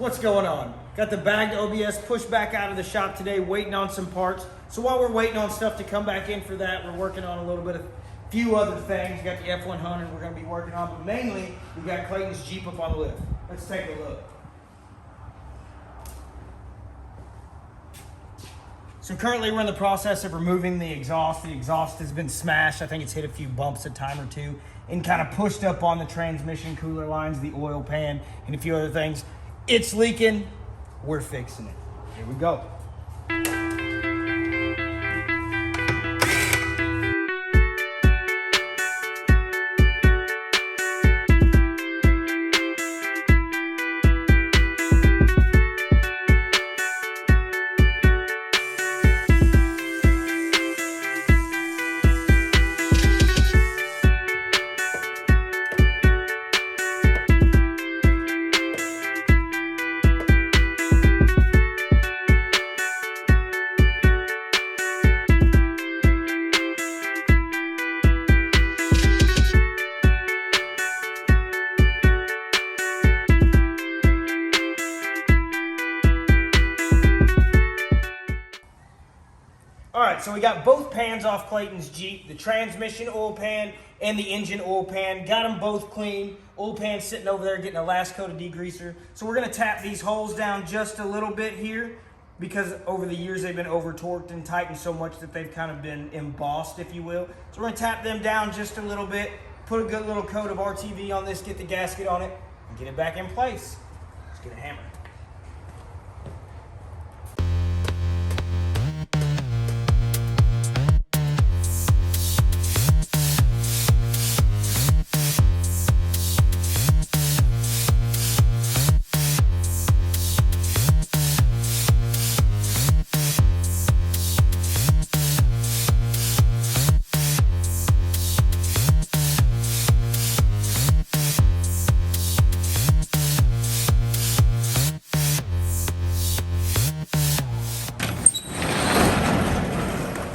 What's going on? Got the bagged OBS pushed back out of the shop today, waiting on some parts. So while we're waiting on stuff to come back in for that, we're working on a little bit of few other things. We got the F100 we're going to be working on, but mainly we got Clayton's Jeep up on the lift. Let's take a look. So currently we're in the process of removing the exhaust. The exhaust has been smashed. I think it's hit a few bumps a time or two and kind of pushed up on the transmission cooler lines, the oil pan, and a few other things. It's leaking. We're fixing it. Here we go. All right, so we got both pans off Clayton's Jeep, the transmission oil pan and the engine oil pan. Got them both clean. Oil pan sitting over there getting a last coat of degreaser. So we're gonna tap these holes down just a little bit here because over the years they've been over torqued and tightened so much that they've kind of been embossed, if you will. So we're gonna tap them down just a little bit, put a good little coat of RTV on this, get the gasket on it, and get it back in place. Let's get a hammer.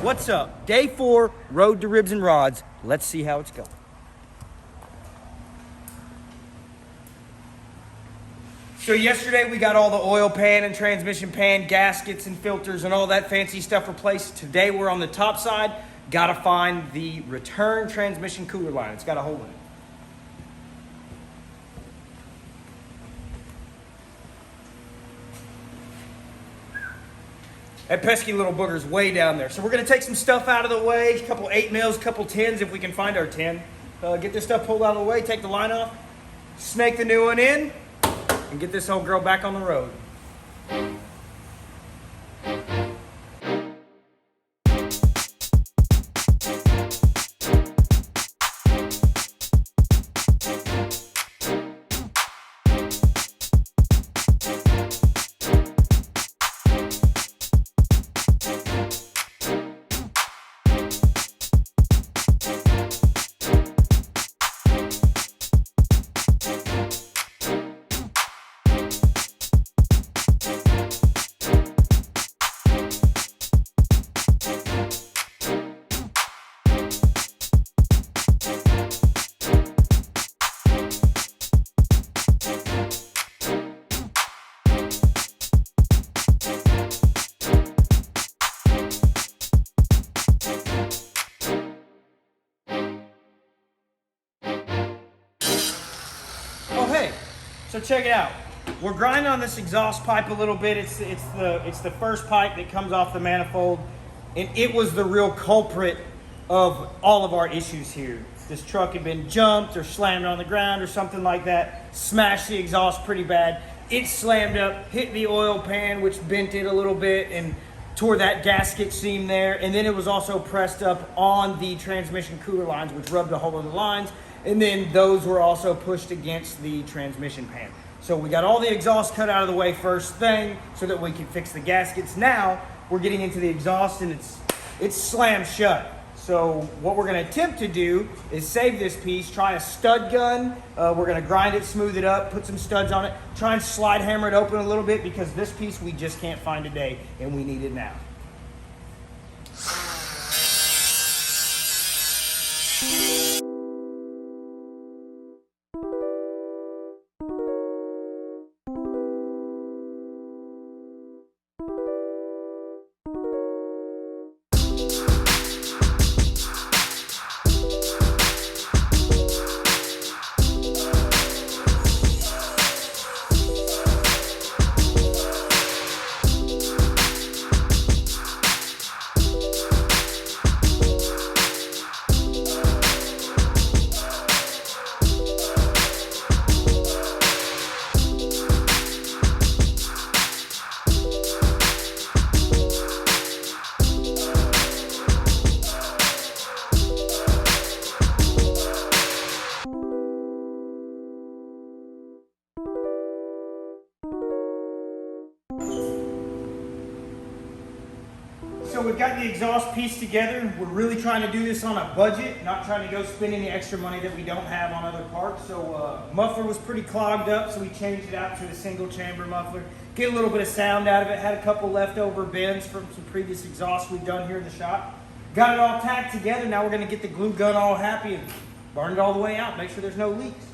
What's up? Day 4, road to ribs and rods. Let's see how it's going. So yesterday we got all the oil pan and transmission pan, gaskets and filters and all that fancy stuff replaced. Today we're on the top side. Gotta find the return transmission cooler line. It's got a hole in it. That pesky little booger's way down there. So we're gonna take some stuff out of the way, a couple 8 mils, a couple 10s if we can find our 10. Get this stuff pulled out of the way, take the line off, snake the new one in, and get this old girl back on the road. So check it out. We're grinding on this exhaust pipe a little bit. It's the first pipe that comes off the manifold, and it was the real culprit of all of our issues here. This truck had been jumped or slammed on the ground or something like that, smashed the exhaust pretty bad. It slammed up, hit the oil pan, which bent it a little bit and tore that gasket seam there. And then it was also pressed up on the transmission cooler lines, which rubbed a hole in the lines. And then those were also pushed against the transmission pan. So we got all the exhaust cut out of the way first thing so that we could fix the gaskets. Now we're getting into the exhaust and it's slammed shut. So what we're gonna attempt to do is save this piece, try a stud gun. We're gonna grind it, smooth it up, put some studs on it, try and slide hammer it open a little bit because this piece we just can't find today and we need it now. So we've got the exhaust piece together. We're really trying to do this on a budget, not trying to go spend any extra money that we don't have on other parts. So muffler was pretty clogged up, so we changed it out to a single chamber muffler. Get a little bit of sound out of it. Had a couple leftover bends from some previous exhausts we've done here in the shop. Got it all tacked together. Now we're going to get the glue gun all happy and burn it all the way out. Make sure there's no leaks.